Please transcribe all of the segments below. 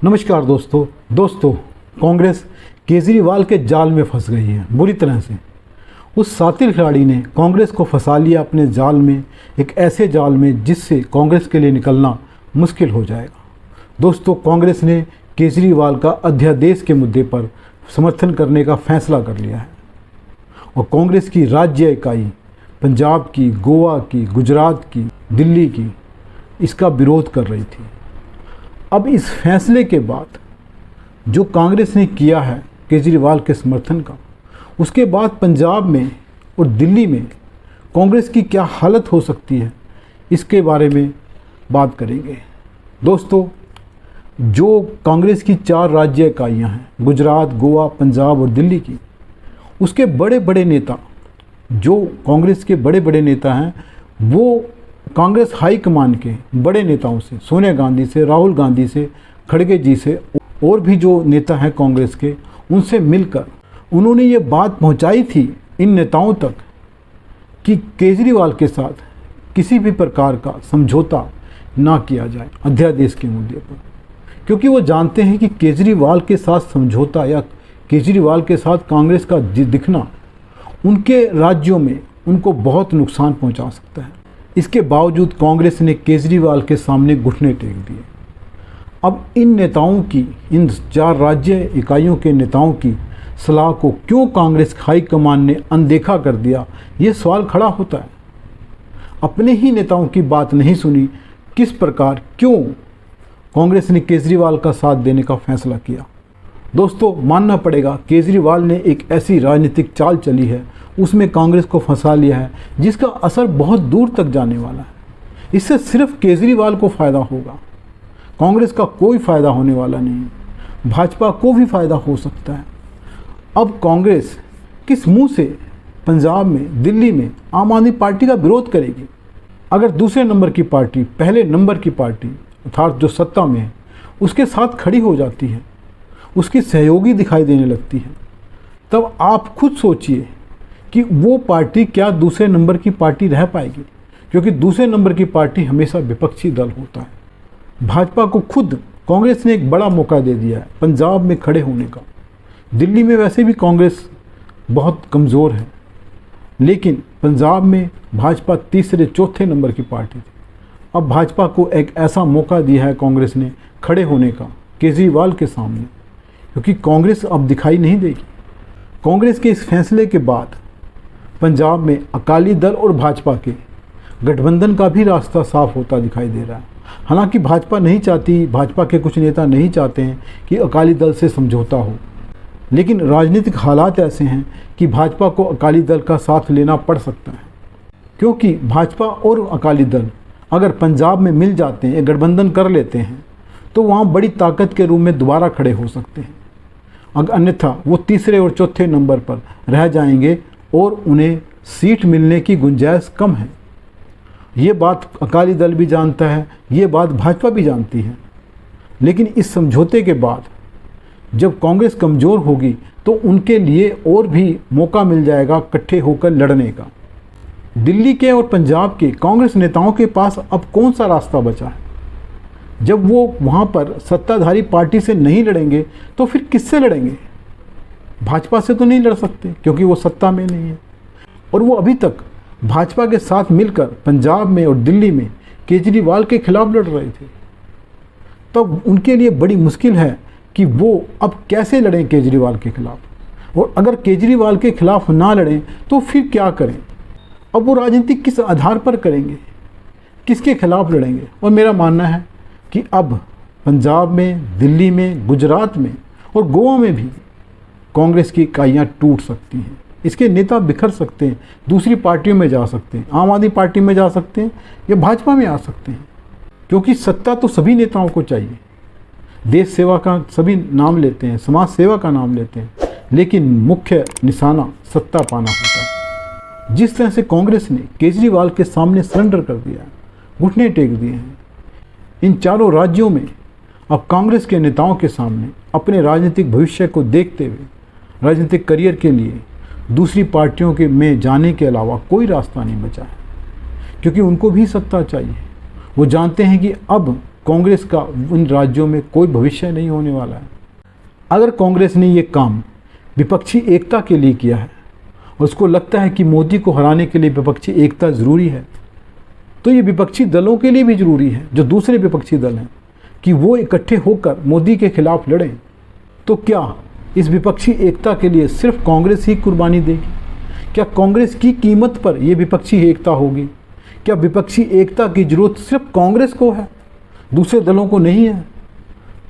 नमस्कार दोस्तों कांग्रेस केजरीवाल के जाल में फंस गई है बुरी तरह से। उस सातिर खिलाड़ी ने कांग्रेस को फंसा लिया अपने जाल में, एक ऐसे जाल में जिससे कांग्रेस के लिए निकलना मुश्किल हो जाएगा। दोस्तों, कांग्रेस ने केजरीवाल का अध्यादेश के मुद्दे पर समर्थन करने का फैसला कर लिया है और कांग्रेस की राज्य इकाई पंजाब की, गोवा की, गुजरात की, दिल्ली की इसका विरोध कर रही थी। अब इस फैसले के बाद जो कांग्रेस ने किया है केजरीवाल के समर्थन का, उसके बाद पंजाब में और दिल्ली में कांग्रेस की क्या हालत हो सकती है, इसके बारे में बात करेंगे। दोस्तों, जो कांग्रेस की 4 राज्य इकाइयाँ हैं, गुजरात, गोवा, पंजाब और दिल्ली की, उसके बड़े बड़े नेता, जो कांग्रेस के बड़े बड़े नेता हैं, वो कांग्रेस हाईकमान के बड़े नेताओं से, सोनिया गांधी से, राहुल गांधी से, खड़गे जी से और भी जो नेता हैं कांग्रेस के, उनसे मिलकर उन्होंने ये बात पहुंचाई थी इन नेताओं तक कि केजरीवाल के साथ किसी भी प्रकार का समझौता ना किया जाए अध्यादेश के मुद्दे पर, क्योंकि वो जानते हैं कि केजरीवाल के साथ समझौता या केजरीवाल के साथ कांग्रेस का दिखना उनके राज्यों में उनको बहुत नुकसान पहुंचा सकता है। इसके बावजूद कांग्रेस ने केजरीवाल के सामने घुटने टेक दिए। अब इन नेताओं की, इन 4 राज्य इकाइयों के नेताओं की सलाह को क्यों कांग्रेस हाईकमान ने अनदेखा कर दिया, ये सवाल खड़ा होता है। अपने ही नेताओं की बात नहीं सुनी, किस प्रकार, क्यों कांग्रेस ने केजरीवाल का साथ देने का फैसला किया। दोस्तों, मानना पड़ेगा केजरीवाल ने एक ऐसी राजनीतिक चाल चली है, उसमें कांग्रेस को फंसा लिया है जिसका असर बहुत दूर तक जाने वाला है। इससे सिर्फ केजरीवाल को फ़ायदा होगा, कांग्रेस का कोई फ़ायदा होने वाला नहीं है। भाजपा को भी फ़ायदा हो सकता है। अब कांग्रेस किस मुंह से पंजाब में, दिल्ली में आम आदमी पार्टी का विरोध करेगी? अगर दूसरे नंबर की पार्टी पहले नंबर की पार्टी अर्थात जो सत्ता में है उसके साथ खड़ी हो जाती है, उसकी सहयोगी दिखाई देने लगती है, तब आप खुद सोचिए कि वो पार्टी क्या दूसरे नंबर की पार्टी रह पाएगी, क्योंकि दूसरे नंबर की पार्टी हमेशा विपक्षी दल होता है। भाजपा को खुद कांग्रेस ने एक बड़ा मौका दे दिया है पंजाब में खड़े होने का। दिल्ली में वैसे भी कांग्रेस बहुत कमज़ोर है, लेकिन पंजाब में भाजपा तीसरे चौथे नंबर की पार्टी थी। अब भाजपा को एक ऐसा मौका दिया है कांग्रेस ने खड़े होने का केजरीवाल के सामने, क्योंकि कांग्रेस अब दिखाई नहीं देगी। कांग्रेस के इस फैसले के बाद पंजाब में अकाली दल और भाजपा के गठबंधन का भी रास्ता साफ होता दिखाई दे रहा है। हालांकि भाजपा नहीं चाहती, भाजपा के कुछ नेता नहीं चाहते हैं कि अकाली दल से समझौता हो, लेकिन राजनीतिक हालात ऐसे हैं कि भाजपा को अकाली दल का साथ लेना पड़ सकता है, क्योंकि भाजपा और अकाली दल अगर पंजाब में मिल जाते हैं, गठबंधन कर लेते हैं, तो वहाँ बड़ी ताकत के रूप में दोबारा खड़े हो सकते हैं। अगर अन्यथा वो तीसरे और चौथे नंबर पर रह जाएंगे और उन्हें सीट मिलने की गुंजाइश कम है। ये बात अकाली दल भी जानता है, ये बात भाजपा भी जानती है। लेकिन इस समझौते के बाद जब कांग्रेस कमज़ोर होगी तो उनके लिए और भी मौका मिल जाएगा इकट्ठे होकर लड़ने का। दिल्ली के और पंजाब के कांग्रेस नेताओं के पास अब कौन सा रास्ता बचा है? जब वो वहाँ पर सत्ताधारी पार्टी से नहीं लड़ेंगे तो फिर किससे लड़ेंगे? भाजपा से तो नहीं लड़ सकते, क्योंकि वो सत्ता में नहीं है। और वो अभी तक भाजपा के साथ मिलकर पंजाब में और दिल्ली में केजरीवाल के खिलाफ लड़ रहे थे। तब उनके लिए बड़ी मुश्किल है कि वो अब कैसे लड़ें केजरीवाल के खिलाफ। और अगर केजरीवाल के खिलाफ ना लड़ें तो फिर क्या करें? अब वो राजनीति किस आधार पर करेंगे, किसके खिलाफ लड़ेंगे? और मेरा मानना है कि अब पंजाब में, दिल्ली में, गुजरात में और गोवा में भी कांग्रेस की इकाइयाँ टूट सकती हैं। इसके नेता बिखर सकते हैं, दूसरी पार्टियों में जा सकते हैं, आम आदमी पार्टी में जा सकते हैं या भाजपा में आ सकते हैं, क्योंकि सत्ता तो सभी नेताओं को चाहिए। देश सेवा का सभी नाम लेते हैं, समाज सेवा का नाम लेते हैं, लेकिन मुख्य निशाना सत्ता पाना होता है। जिस तरह से कांग्रेस ने केजरीवाल के सामने सरेंडर कर दिया है, घुटने टेक दिए हैं, इन चारों राज्यों में अब कांग्रेस के नेताओं के सामने अपने राजनीतिक भविष्य को देखते हुए राजनीतिक करियर के लिए दूसरी पार्टियों के में जाने के अलावा कोई रास्ता नहीं बचा है, क्योंकि उनको भी सत्ता चाहिए। वो जानते हैं कि अब कांग्रेस का उन राज्यों में कोई भविष्य नहीं होने वाला है। अगर कांग्रेस ने ये काम विपक्षी एकता के लिए किया है और उसको लगता है कि मोदी को हराने के लिए विपक्षी एकता ज़रूरी है, तो ये विपक्षी दलों के लिए भी ज़रूरी है, जो दूसरे विपक्षी दल हैं, कि वो इकट्ठे होकर मोदी के खिलाफ लड़ें। तो क्या इस विपक्षी एकता के लिए सिर्फ कांग्रेस ही कुर्बानी देगी? क्या कांग्रेस की कीमत पर यह विपक्षी एकता होगी? क्या विपक्षी एकता की जरूरत सिर्फ कांग्रेस को है, दूसरे दलों को नहीं है?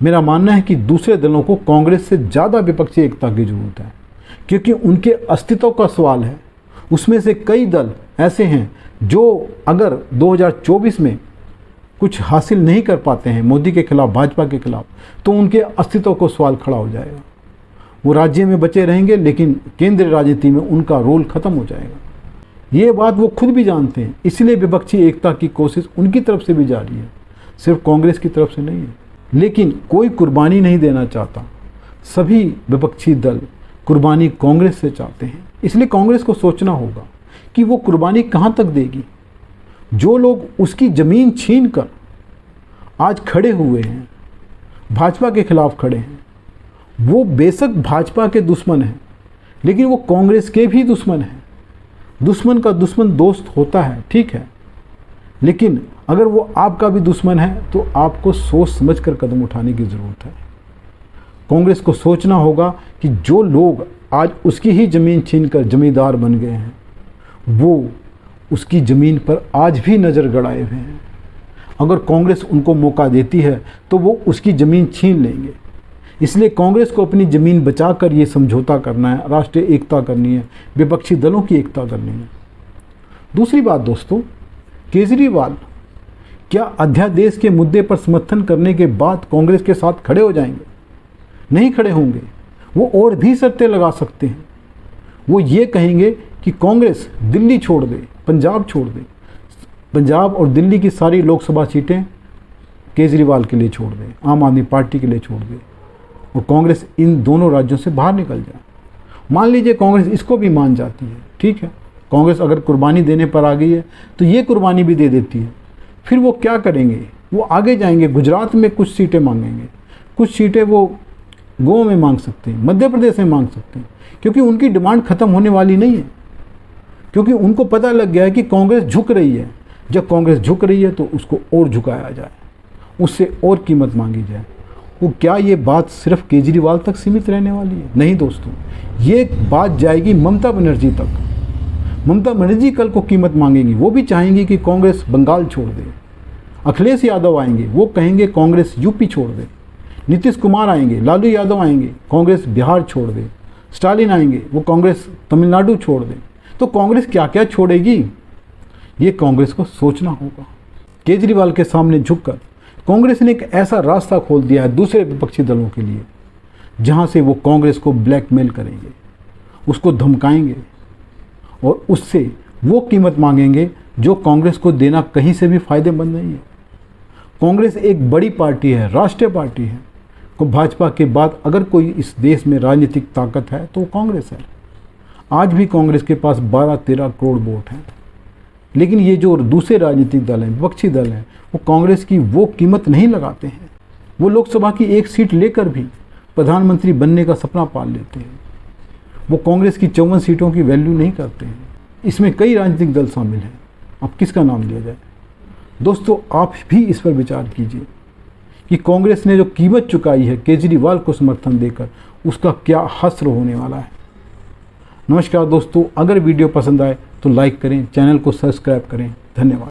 मेरा मानना है कि दूसरे दलों को कांग्रेस से ज़्यादा विपक्षी एकता की जरूरत है, क्योंकि उनके अस्तित्व का सवाल है। उसमें से कई दल ऐसे हैं जो अगर 2024 में कुछ हासिल नहीं कर पाते हैं मोदी के खिलाफ, भाजपा के खिलाफ, तो उनके अस्तित्व को सवाल खड़ा हो जाएगा। वो राज्य में बचे रहेंगे, लेकिन केंद्रीय राजनीति में उनका रोल खत्म हो जाएगा। ये बात वो खुद भी जानते हैं, इसलिए विपक्षी एकता की कोशिश उनकी तरफ से भी जारी है, सिर्फ कांग्रेस की तरफ से नहीं है। लेकिन कोई कुर्बानी नहीं देना चाहता, सभी विपक्षी दल कुर्बानी कांग्रेस से चाहते हैं। इसलिए कांग्रेस को सोचना होगा कि वो कुर्बानी कहाँ तक देगी। जो लोग उसकी ज़मीन छीन कर आज खड़े हुए हैं, भाजपा के खिलाफ खड़े हैं, वो बेशक भाजपा के दुश्मन हैं, लेकिन वो कांग्रेस के भी दुश्मन हैं। दुश्मन का दुश्मन दोस्त होता है, ठीक है, लेकिन अगर वो आपका भी दुश्मन है तो आपको सोच समझ कर कदम उठाने की ज़रूरत है। कांग्रेस को सोचना होगा कि जो लोग आज उसकी ही ज़मीन छीनकर जमींदार बन गए हैं, वो उसकी ज़मीन पर आज भी नज़र गड़ाए हुए हैं। अगर कांग्रेस उनको मौका देती है तो वो उसकी ज़मीन छीन लेंगे। इसलिए कांग्रेस को अपनी ज़मीन बचाकर ये समझौता करना है, राष्ट्रीय एकता करनी है, विपक्षी दलों की एकता करनी है। दूसरी बात दोस्तों, केजरीवाल क्या अध्यादेश के मुद्दे पर समर्थन करने के बाद कांग्रेस के साथ खड़े हो जाएंगे? नहीं खड़े होंगे। वो और भी शर्तें लगा सकते हैं। वो ये कहेंगे कि कांग्रेस दिल्ली छोड़ दे, पंजाब छोड़ दे, पंजाब और दिल्ली की सारी लोकसभा सीटें केजरीवाल के लिए छोड़ दे, आम आदमी पार्टी के लिए छोड़ दे, और कांग्रेस इन दोनों राज्यों से बाहर निकल जाए। मान लीजिए कांग्रेस इसको भी मान जाती है, ठीक है, कांग्रेस अगर कुर्बानी देने पर आ गई है तो ये कुर्बानी भी दे देती है। फिर वो क्या करेंगे? वो आगे जाएंगे, गुजरात में कुछ सीटें मांगेंगे, कुछ सीटें वो गोवा में मांग सकते हैं, मध्य प्रदेश में मांग सकते हैं, क्योंकि उनकी डिमांड ख़त्म होने वाली नहीं है, क्योंकि उनको पता लग गया है कि कांग्रेस झुक रही है। जब कांग्रेस झुक रही है तो उसको और झुकाया जाए, उससे और कीमत मांगी जाए। वो क्या ये बात सिर्फ केजरीवाल तक सीमित रहने वाली है? नहीं दोस्तों, ये बात जाएगी ममता बनर्जी तक। ममता बनर्जी कल को कीमत मांगेंगी, वो भी चाहेंगी कि कांग्रेस बंगाल छोड़ दे। अखिलेश यादव आएंगे, वो कहेंगे कांग्रेस यूपी छोड़ दे। नीतीश कुमार आएंगे, लालू यादव आएंगे, कांग्रेस बिहार छोड़ दे। स्टालिन आएंगे, वो कांग्रेस तमिलनाडु छोड़ दे। तो कांग्रेस क्या क्या छोड़ेगी, ये कांग्रेस को सोचना होगा। केजरीवाल के सामने झुककर कांग्रेस ने एक ऐसा रास्ता खोल दिया है दूसरे विपक्षी दलों के लिए, जहां से वो कांग्रेस को ब्लैकमेल करेंगे, उसको धमकाएंगे और उससे वो कीमत मांगेंगे जो कांग्रेस को देना कहीं से भी फायदेमंद नहीं है। कांग्रेस एक बड़ी पार्टी है, राष्ट्रीय पार्टी है। को भाजपा के बाद अगर कोई इस देश में राजनीतिक ताकत है तो कांग्रेस है। आज भी कांग्रेस के पास 12-13 करोड़ वोट हैं, लेकिन ये जो दूसरे राजनीतिक दल हैं, विपक्षी दल हैं, वो कांग्रेस की वो कीमत नहीं लगाते हैं। वो लोकसभा की एक सीट लेकर भी प्रधानमंत्री बनने का सपना पाल लेते हैं। वो कांग्रेस की 54 सीटों की वैल्यू नहीं करते हैं। इसमें कई राजनीतिक दल शामिल हैं, अब किसका नाम लिया जाए? दोस्तों, आप भी इस पर विचार कीजिए कि कांग्रेस ने जो कीमत चुकाई है केजरीवाल को समर्थन देकर, उसका क्या हश्र होने वाला है। नमस्कार दोस्तों, अगर वीडियो पसंद आए तो लाइक करें, चैनल को सब्सक्राइब करें। धन्यवाद।